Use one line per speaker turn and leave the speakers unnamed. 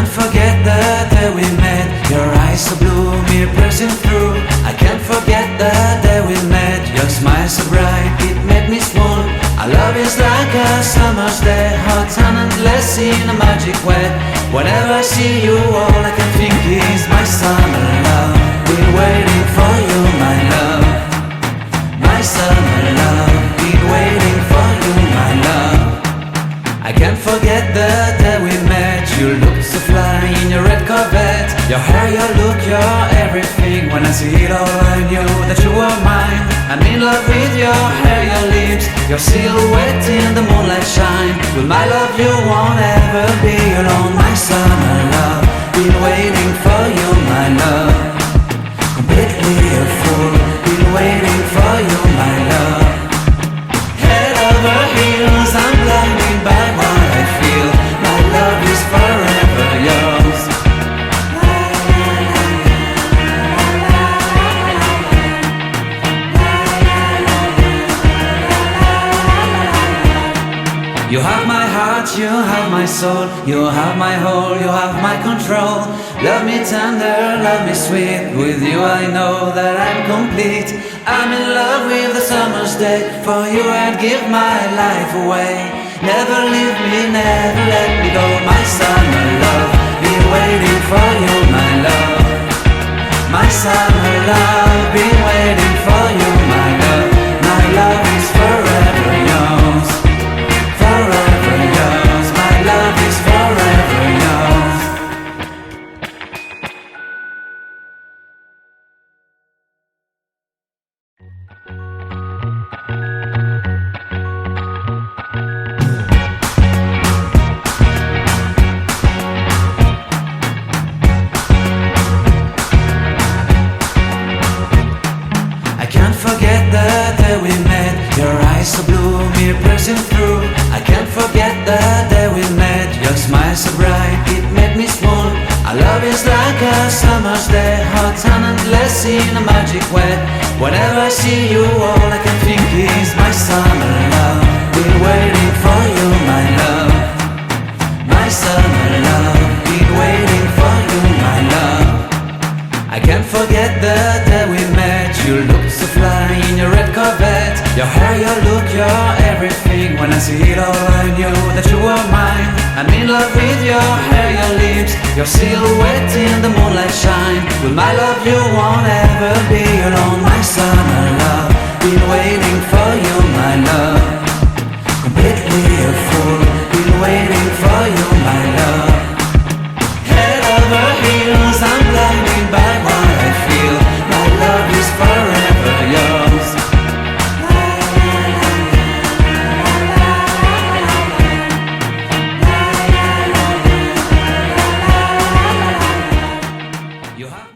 can't forget the day we met. Your eyes so blue, me pressing through. I can't forget the day we met. Your smile so bright, it made me swoon. Our love is like a summer's day, hot and endless in a magic way. Whenever I see you, all I can think is my summer love. Been waiting for you, my love. My summer love. Been waiting for you, my love. I can't forget the day we met. You looked so fly in your red Corvette. Your hair, your look, your everything. When I see it all, I knew that you were mine. I'm in love with your hair, your lips, your silhouette in the moonlight shine. With my love you won't ever be alone. My summer love, been waiting for you, my love. Completely a fool, been waiting for you, my love. Head over heels, I'm blinded by what I feel. My love is forever yours. You have my heart, you have my soul. You have my whole, you have my control. Love me tender, love me sweet. With you I know that I'm complete. I'm in love with the summer's day. For you I'd give my life away. Never leave me, never let me go. My summer love, been waiting for you, my love. My summer love, been waiting for you, my love. My love is forever yours. Forever yours, my love is forever yours. I can't forget the day we met. Your eyes so blue, me pressing through. I can't forget the day we met. Your smile so bright, it made me swoon. Our love is like a summer's day, hot and endless in a magic way. Whenever I see you, all I can think is my summer love. Been waiting for you, my love. My summer love. Been waiting for you, my love. I can't forget the day we met. You looked so fly in your red Corvette. Your hair, your look, your everything. When I see it all, I knew that you were mine. I'm in love with your hair, your lips, your silhouette in the moonlight shine. With my love you won't ever be alone. My summer love, been waiting